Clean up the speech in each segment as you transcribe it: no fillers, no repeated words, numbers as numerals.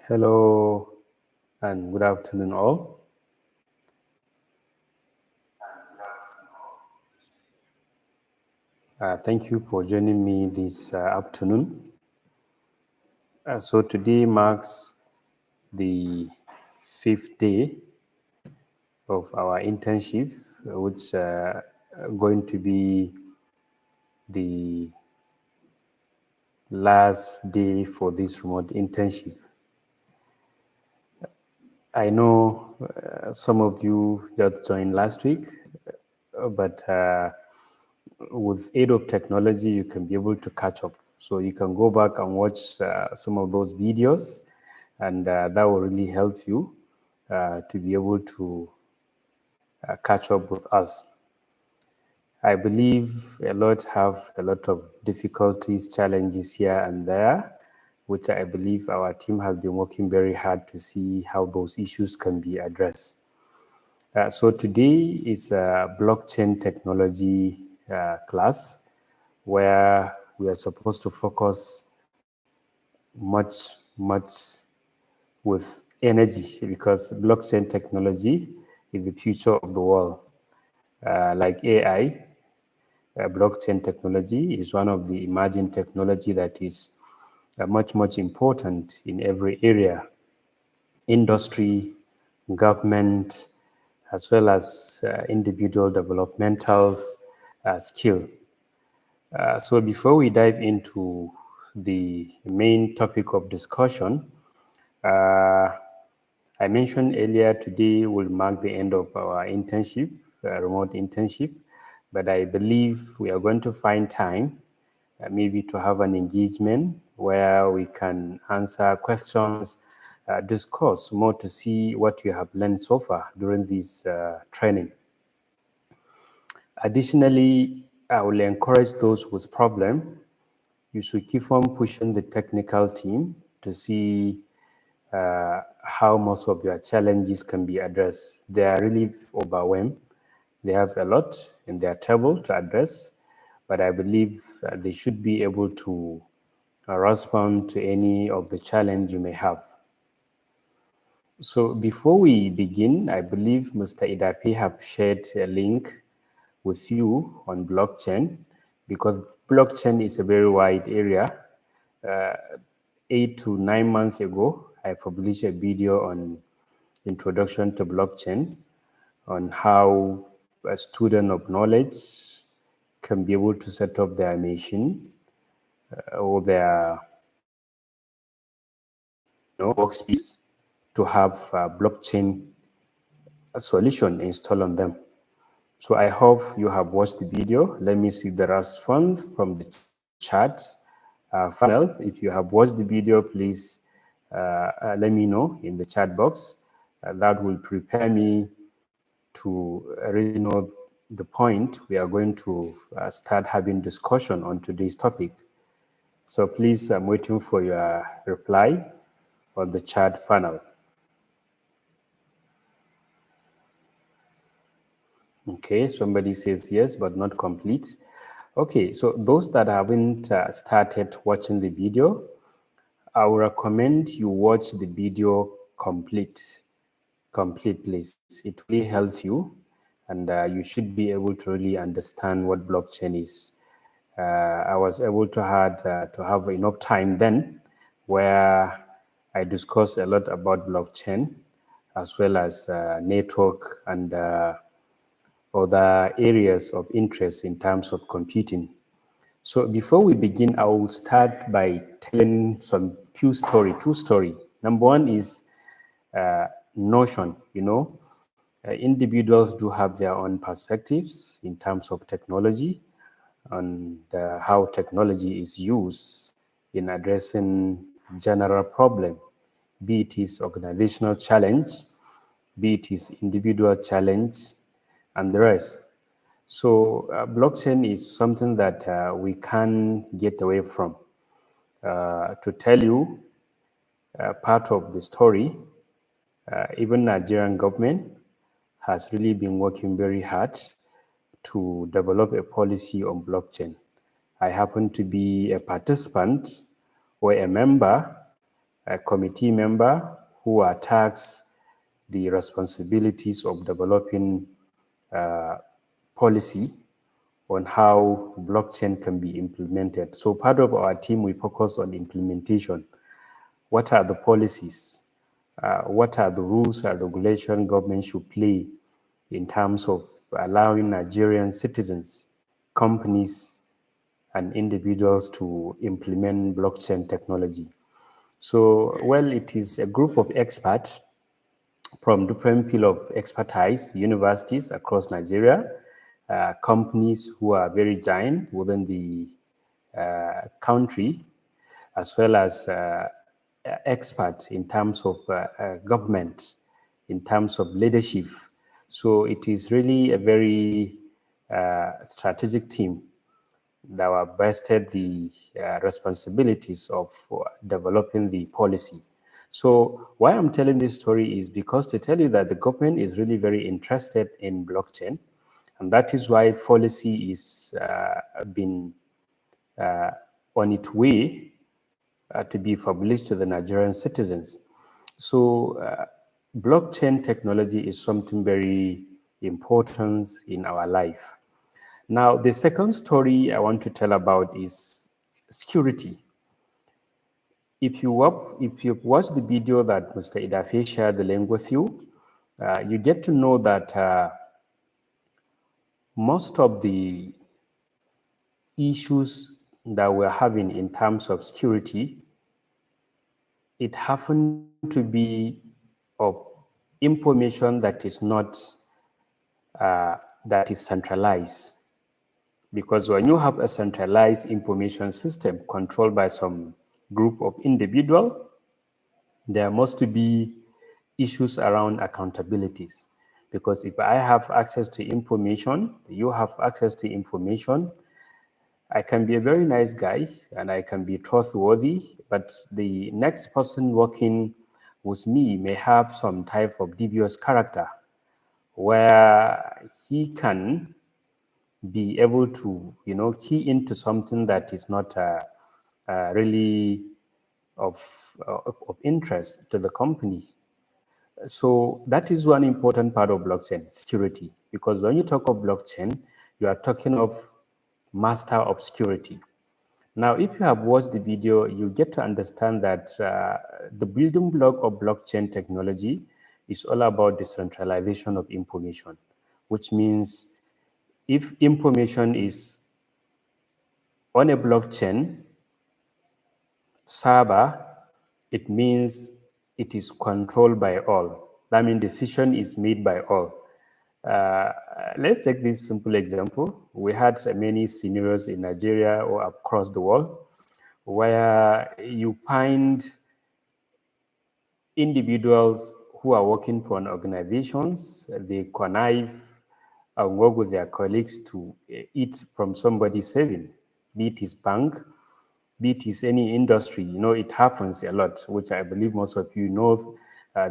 Hello and good afternoon, all. Thank you for joining me this afternoon. So today marks the 5th day of our internship, which going to be the last day for this remote internship. I know some of you just joined last week, but with aid of technology, you can be able to catch up. So you can go back and watch some of those videos, and that will really help you to be able to catch up with us. I believe a lot have a lot of difficulties, challenges here and there, which I believe our team has been working very hard to see how those issues can be addressed. So today is a blockchain technology class where we are supposed to focus much with energy because blockchain technology is the future of the world. Like AI, blockchain technology is one of the emerging technology that is much important in every area, industry, government, as well as individual developmental skill. So before we dive into the main topic of discussion, I mentioned earlier today will mark the end of our internship, remote internship, but I believe we are going to find time maybe to have an engagement where we can answer questions, discuss more to see what you have learned so far during this training. Additionally, I will encourage those with problem. You should keep on pushing the technical team to see how most of your challenges can be addressed. They are really overwhelmed. They have a lot in their table to address, but I believe they should be able to respond to any of the challenge you may have. So before we begin, I believe Mr. Idape have shared a link with you on blockchain because blockchain is a very wide area. 8 to 9 months ago, I published a video on introduction to blockchain on how a student of knowledge can be able to set up their machine or their workspace to have a blockchain solution installed on them. So I hope you have watched the video. Let me see the response from the chat funnel. If you have watched the video, please let me know in the chat box. That will prepare me to really know the point we are going to start having discussion on today's topic. So please, I'm waiting for your reply on the chat funnel. Okay, somebody says yes, but not complete. Okay, so those that haven't started watching the video, I would recommend you watch the video complete, please. It really helps you, and you should be able to really understand what blockchain is. I was able to have enough time then where I discussed a lot about blockchain as well as network and other areas of interest in terms of computing. So before we begin, I will start by telling two story. Number one is notion. Individuals do have their own perspectives in terms of technology and how technology is used in addressing general problem, be it is organizational challenge, be it is individual challenge, and the rest. So blockchain is something that we can't get away from. To tell you part of the story, even Nigerian government has really been working very hard to develop a policy on blockchain. I happen to be a participant or a member committee member who are tasked the responsibilities of developing policy on how blockchain can be implemented. So part of our team, we focus on implementation. What are the policies? What are the rules and regulation government should play in terms of allowing Nigerian citizens, companies, and individuals to implement blockchain technology? So, well, it is a group of experts from different fields of expertise, universities across Nigeria, companies who are very giant within the country, as well as experts in terms of government, in terms of leadership. So it is really a very strategic team that were vested the responsibilities of developing the policy. So why I'm telling this story is because to tell you that the government is really very interested in blockchain, and that is why policy is been on its way to be published to the Nigerian citizens. So blockchain technology is something very important in our life. Now, the second story I want to tell about is security. If you watch the video that Mr. Idafe shared the link with you, you get to know that most of the issues that we're having in terms of security, it happened to be of information that is not that is centralized. Because when you have a centralized information system controlled by some group of individuals, there must be issues around accountabilities. Because if I have access to information, you have access to information, I can be a very nice guy and I can be trustworthy, but the next person working with me may have some type of devious character where he can be able to, key into something that is not really of interest to the company. So that is one important part of blockchain, security, because when you talk of blockchain, you are talking of master of security. Now, if you have watched the video, you get to understand that the building block of blockchain technology is all about decentralization of information, which means if information is on a blockchain server, it means it is controlled by all. That means decision is made by all. Let's take this simple example. We had many scenarios in Nigeria or across the world where you find individuals who are working for organizations, they connive and work with their colleagues to eat from somebody's saving, be it his bank, be it is any industry. It happens a lot, which I believe most of you know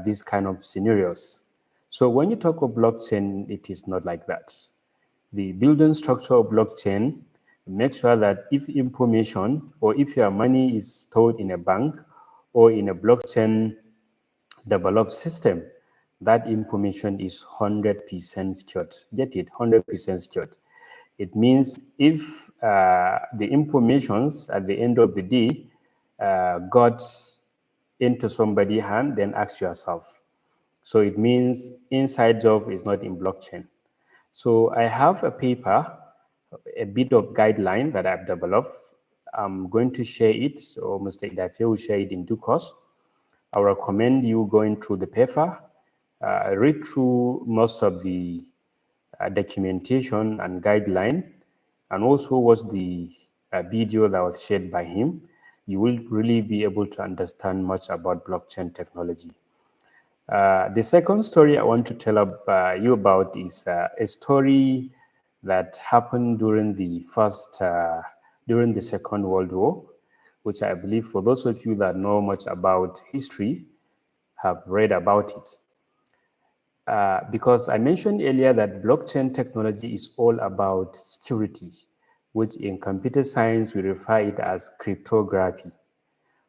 these kind of scenarios. So when you talk of blockchain, it is not like that. The building structure of blockchain makes sure that if information or if your money is stored in a bank or in a blockchain developed system, that information is 100% secured. Get it? 100% secured. It means if the informations at the end of the day got into somebody's hand, then ask yourself. So it means inside job is not in blockchain. So I have a paper, a bit of guideline that I've developed. I'm going to share it, or Mr. Idafe will share it in due course. I recommend you going through the paper, read through most of the documentation and guideline, and also watch the video that was shared by him. You will really be able to understand much about blockchain technology. The second story I want to tell you about is a story that happened during the Second World War, which I believe for those of you that know much about history have read about it. Because I mentioned earlier that blockchain technology is all about security, which in computer science we refer it as cryptography.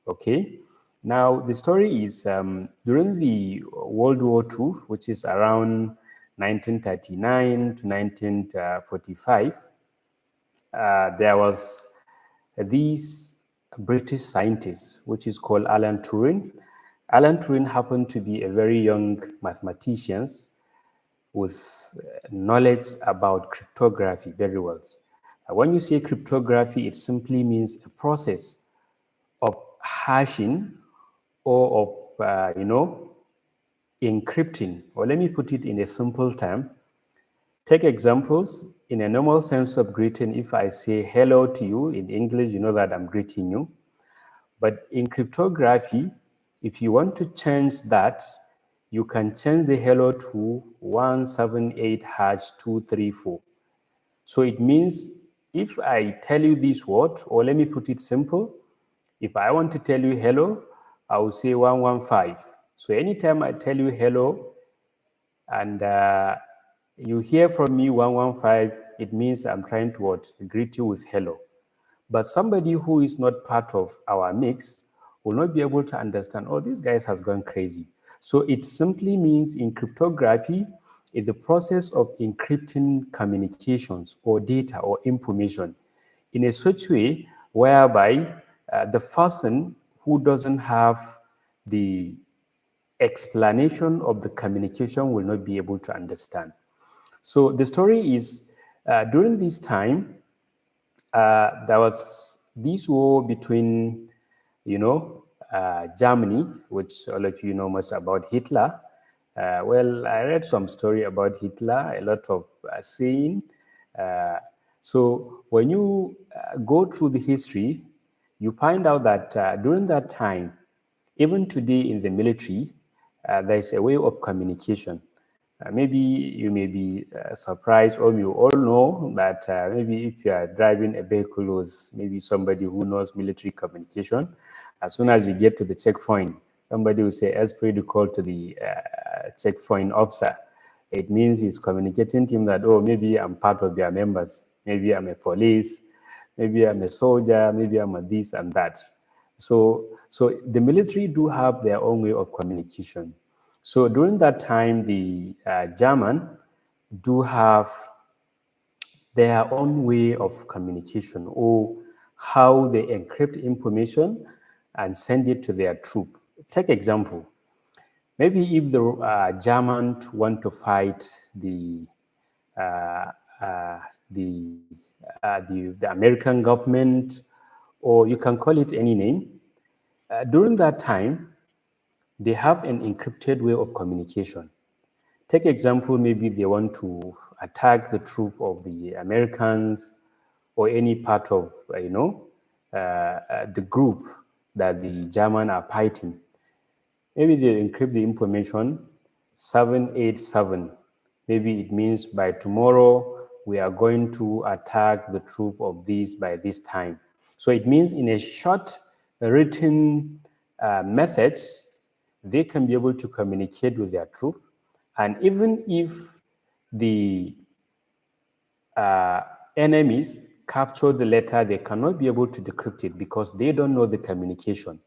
Okay, Now, the story is during the World War II, which is around 1939 to 1945, there was this British scientist, which is called Alan Turing. Alan Turing happened to be a very young mathematician with knowledge about cryptography very well. When you say cryptography, it simply means a process of hashing or of, encrypting. Or let me put it in a simple term. Take examples. In a normal sense of greeting, if I say hello to you in English, you know that I'm greeting you. But in cryptography, if you want to change that, you can change the hello to 178 hash 234. So it means if I tell you this word, or let me put it simple, if I want to tell you hello, I will say 115. So anytime I tell you hello and you hear from me 115, it means I'm trying to what? Greet you with hello. But somebody who is not part of our mix will not be able to understand, oh, this guy has gone crazy. So it simply means in cryptography, it's the process of encrypting communications or data or information in a such way whereby the person who doesn't have the explanation of the communication will not be able to understand. So the story is during this time, there was this war between, Germany, which all of you know much about Hitler. Well, I read some story about Hitler, a lot of saying. Uh, so when you go through the history, you find out that during that time, even today in the military, there is a way of communication. Maybe you may be surprised, or you all know that maybe if you are driving a vehicle with maybe somebody who knows military communication, as soon as you get to the checkpoint, somebody will say, as per the call to the checkpoint officer. It means he's communicating to him that, oh, maybe I'm part of their members. Maybe I'm a police. Maybe I'm a soldier. Maybe I'm a this and that. So the military do have their own way of communication. So during that time, the German do have their own way of communication or how they encrypt information and send it to their troop. Take example. Maybe if the German want to fight uh, uh, the, the American government, or you can call it any name, during that time, they have an encrypted way of communication. Take example, maybe they want to attack the troop of the Americans or any part of, the group that the German are fighting. Maybe they encrypt the information 787. Maybe it means by tomorrow we are going to attack the troop of this by this time. So it means in a short written message, they can be able to communicate with their troop. And even if the enemies capture the letter, they cannot be able to decrypt it because they don't know the communication.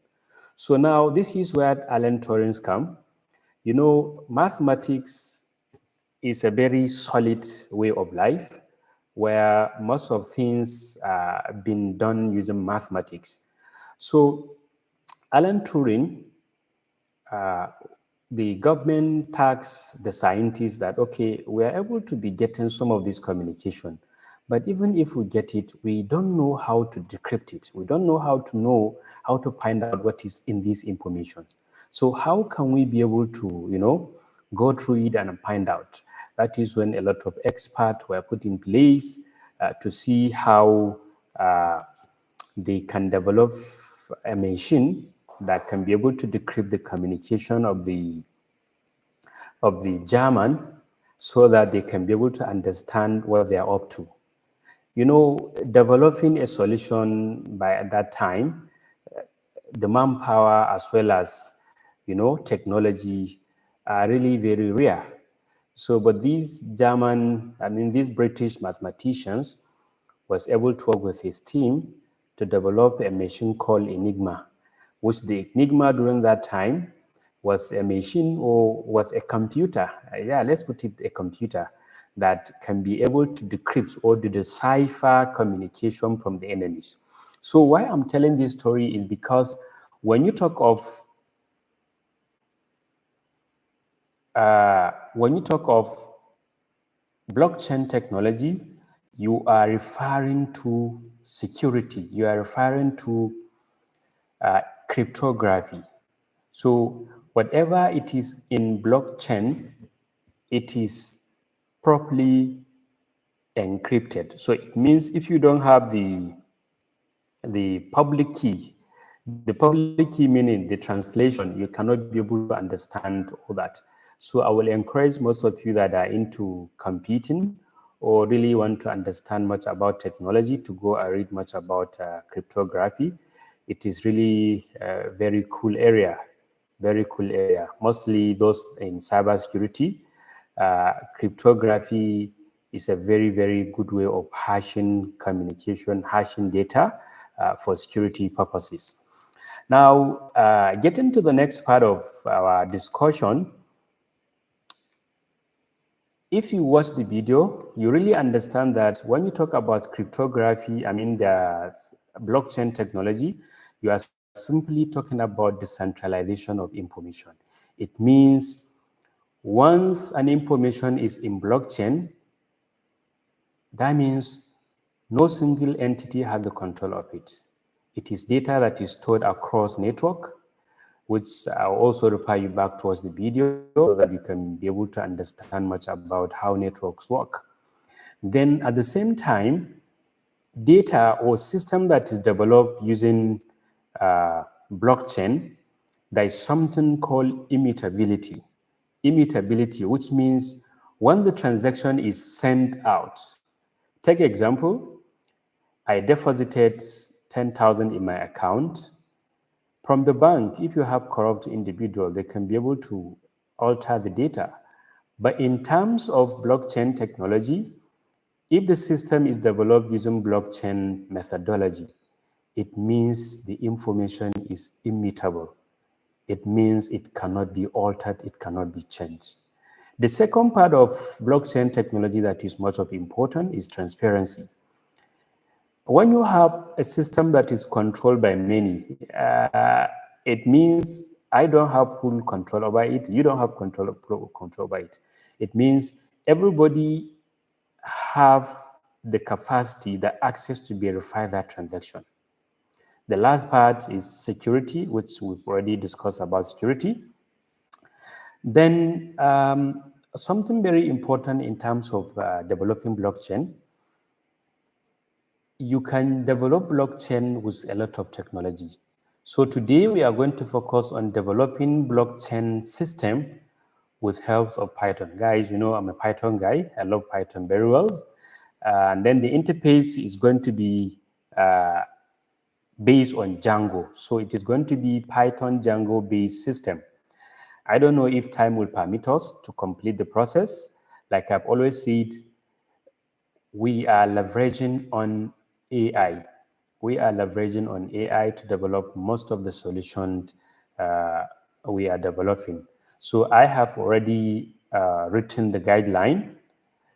So now this is where Alan Turing come. You know, mathematics is a very solid way of life where most of things are being done using mathematics. So Alan Turing, the government tasked the scientists that, okay, we are able to be getting some of this communication, but even if we get it, we don't know how to decrypt it. We don't know how to find out what is in these information. So how can we be able to, go through it and find out? That is when a lot of experts were put in place to see how they can develop a machine that can be able to decrypt the communication of the German so that they can be able to understand what they are up to. You know, developing a solution by at that time, the manpower as well as, technology are really very rare. So, but these these British mathematicians was able to work with his team to develop a machine called Enigma, which the Enigma during that time was a machine or was a computer. Yeah, let's put it a computer that can be able to decrypt or to decipher communication from the enemies. So why I'm telling this story is because when you talk of blockchain technology, you are referring to security. You are referring to cryptography. So whatever it is in blockchain, it is properly encrypted. So it means if you don't have the public key, the public key meaning the translation, you cannot be able to understand all that. So I will encourage most of you that are into computing or really want to understand much about technology to go and read much about cryptography. It is really a very cool area, very cool area. Mostly those in cybersecurity. Cryptography is a very, very good way of hashing communication, hashing data for security purposes. Now, getting to the next part of our discussion, if you watch the video, you really understand that when you talk about cryptography, I mean the blockchain technology, you are simply talking about decentralization of information. It means once an information is in blockchain, that means no single entity has the control of it. It is data that is stored across network, which I'll also refer you back towards the video so that you can be able to understand much about how networks work. Then at the same time, data or system that is developed using blockchain, there is something called immutability. Immutability, which means when the transaction is sent out, take example, I deposited 10,000 in my account. From the bank, if you have corrupt individual, they can be able to alter the data. But in terms of blockchain technology, if the system is developed using blockchain methodology, it means the information is immutable. It means it cannot be altered, it cannot be changed. The second part of blockchain technology that is much of important is transparency. When you have a system that is controlled by many, it means I don't have full control over it, you don't have control over it. It means everybody have the capacity, the access to verify that transaction. The last part is security, which we've already discussed about security. Then something very important in terms of developing blockchain, you can develop blockchain with a lot of technology. So today we are going to focus on developing blockchain system with help of Python. Guys, you know I'm a Python guy. I love Python very well. And then the interface is going to be based on Django. So it is going to be Python Django based system. I don't know if time will permit us to complete the process. Like I've always said, we are leveraging on AI. We are leveraging on AI to develop most of the solutions we are developing. So I have already written the guideline.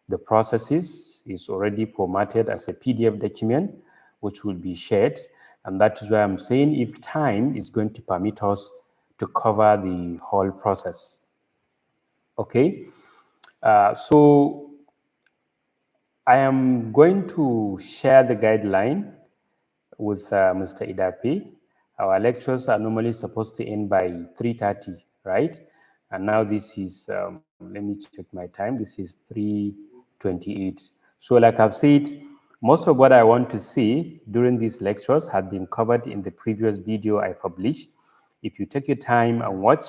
The processes is already formatted as a PDF document, which will be shared. And that is why I'm saying if time is going to permit us to cover the whole process. Okay, so I am going to share the guideline with Mr. Idapi. Our lectures are normally supposed to end by 3:30, right? And now this is, let me check my time. This is 3:28. So like I've said, most of what I want to see during these lectures had been covered in the previous video I published. If you take your time and watch,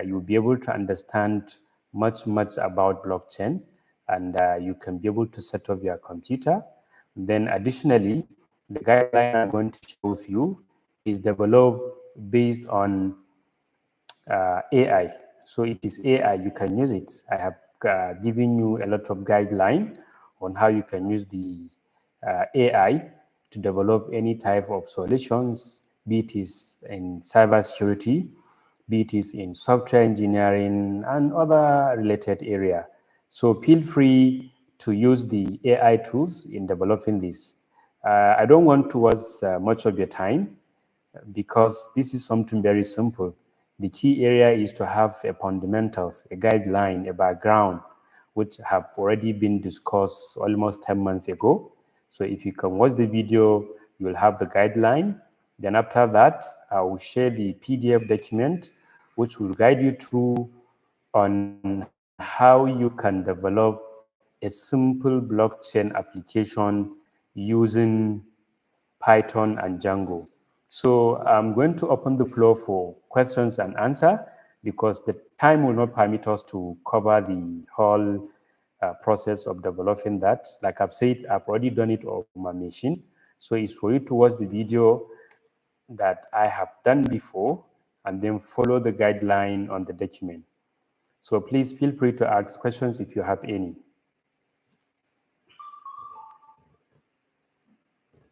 you'll be able to understand much about blockchain, and you can be able to set up your computer. Then additionally, the guideline I'm going to share with you is developed based on AI. So it is AI, you can use it. I have given you a lot of guideline on how you can use the AI to develop any type of solutions be it is in cybersecurity, be it is in software engineering and other related area. So feel free to use the AI tools in developing this. I don't want to waste much of your time because this is something very simple. The key area is to have a fundamentals, a guideline, a background, which have already been discussed almost 10 months ago. So if you can watch the video, you will have the guideline. Then after that, I will share the PDF document, which will guide you through on how you can develop a simple blockchain application using Python and Django. So I'm going to open the floor for questions and answer because the time will not permit us to cover the whole process of developing that. Like I've said, I've already done it on my machine. So it's for you to watch the video that I have done before and then follow the guideline on the document. So please feel free to ask questions if you have any.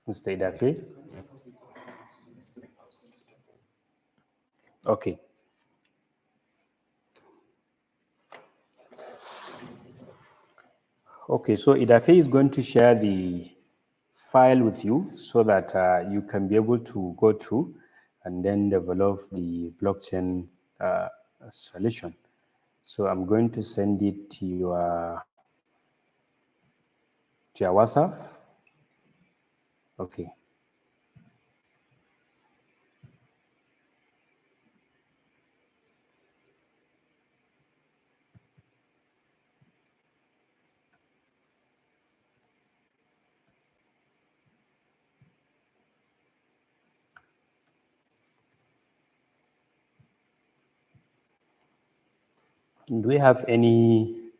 Mr. Idafe? Okay. Okay, so Idafe is going to share the file with you so that you can be able to go through and then develop the blockchain solution. So I'm going to send it to your WhatsApp. Okay. Do we have any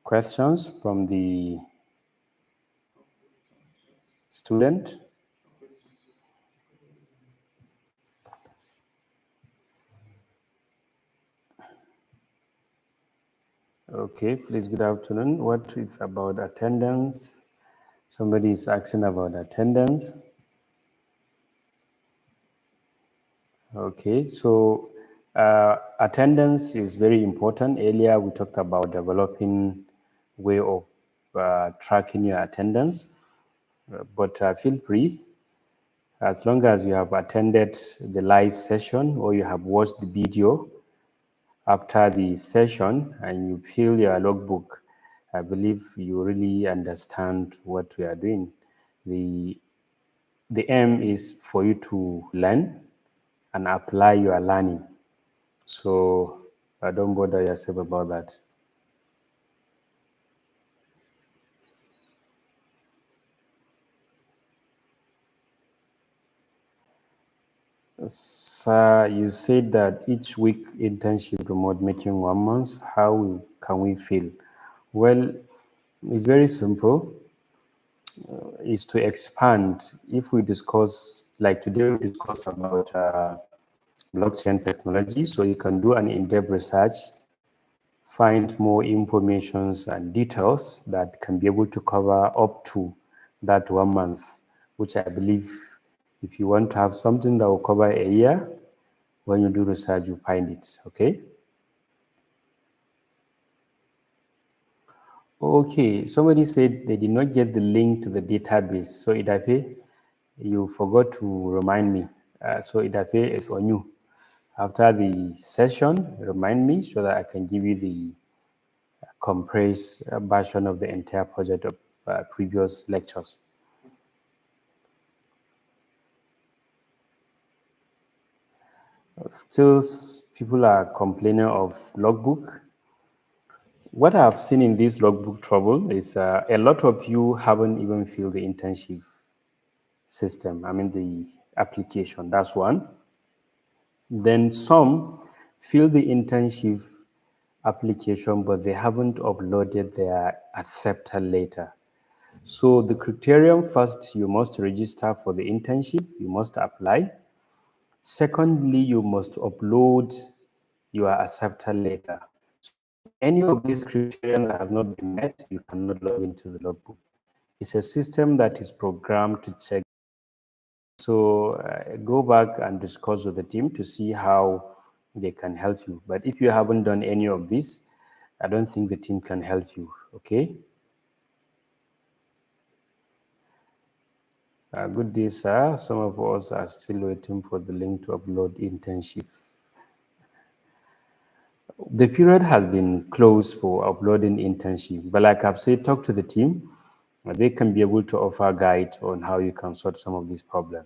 questions from the student? Okay, please, good afternoon. What is about attendance? Somebody is asking about attendance. Okay, so attendance is very important. Earlier, we talked about developing way of tracking your attendance, but feel free, as long as you have attended the live session or you have watched the video after the session and you fill your logbook, I believe you really understand what we are doing. The aim is for you to learn and apply your learning. So don't bother yourself about that. Sir, you said that each week internship remote making 1 month. How can we feel? Well, it's very simple. Is to expand. If we discuss, like today, we discuss about blockchain technology, so you can do an in-depth research, find more informations and details that can be able to cover up to that 1 month, which I believe if you want to have something that will cover a year, when you do research, you find it, okay? Okay, somebody said they did not get the link to the database. So Idafe, you forgot to remind me. So Idafe is on you. After the session, remind me so that I can give you the compressed version of the entire project of previous lectures. Still, people are complaining of logbook. What I've seen in this logbook trouble is a lot of you haven't even filled the internship system. I mean, the application, that's one. Then some fill the internship application, but they haven't uploaded their acceptor letter. So the criterion first, you must register for the internship, you must apply. Secondly, you must upload your acceptor letter. Any of these criteria that have not been met, you cannot log into the logbook. It's a system that is programmed to check So go back and discuss with the team to see how they can help you. But if you haven't done any of this, I don't think the team can help you, okay? Good day, sir. Some of us are still waiting for the link to upload internship. The period has been closed for uploading internship, but like I've said, talk to the team. They can be able to offer guide on how you can sort some of these problems.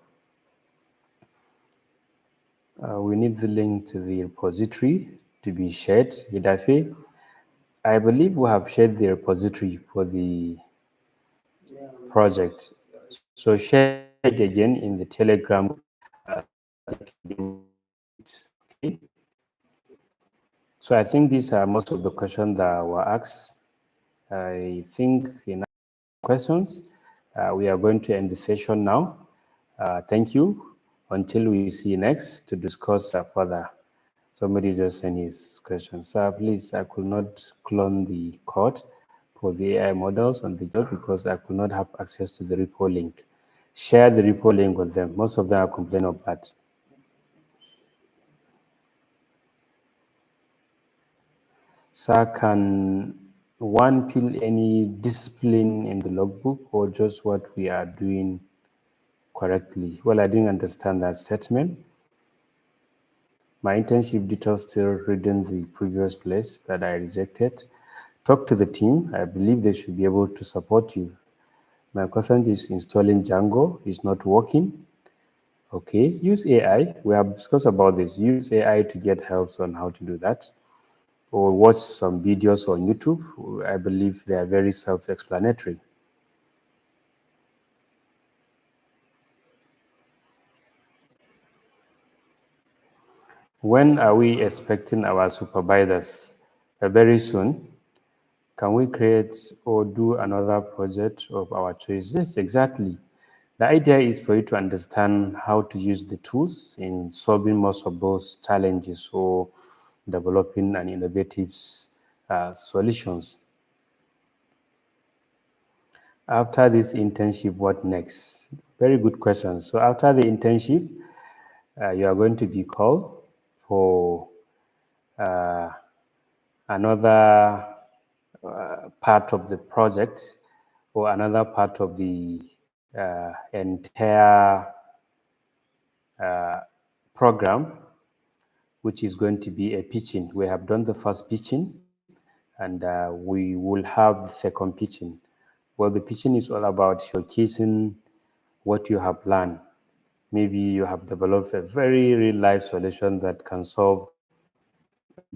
We need the link to the repository to be shared. Hidafe, I believe we have shared the repository for the project. So share it again in the Telegram. Okay. So I think these are most of the questions that were asked. I think enough questions. We are going to end the session now. Thank you. Until we see next to discuss further. Somebody just sent his question. Sir, please, I could not clone the code for the AI models on the job because I could not have access to the repo link. Share the repo link with them. Most of them are complaining of that. Sir, can one feel any discipline in the logbook or just what we are doing correctly? Well, I didn't understand that statement. My internship details still reading the previous place that I rejected. Talk to the team. I believe they should be able to support you. My question is installing Django is not working. Okay, use AI. We have discussed about this. Use AI to get help on how to do that. Or watch some videos on YouTube. I believe they are very self-explanatory. When are we expecting our supervisors? Very soon. Can we create or do another project of our choice? Yes, exactly. The idea is for you to understand how to use the tools in solving most of those challenges or developing an innovative solutions. After this internship, what next? Very good question. So after the internship, you are going to be called for another part of the project or another part of the entire program, which is going to be a pitching. We have done the first pitching, and we will have the second pitching. Well, the pitching is all about showcasing what you have learned. Maybe you have developed a very real-life solution that can solve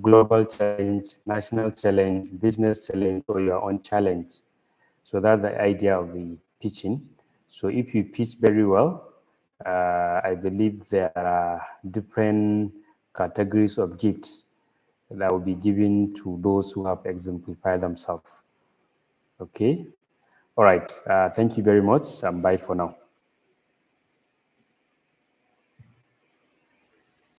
global challenge, national challenge, business challenge, or your own challenge. So that's the idea of the pitching. So if you pitch very well, I believe there are different categories of gifts that will be given to those who have exemplified themselves. Okay. All right. Thank you very much. Bye for now.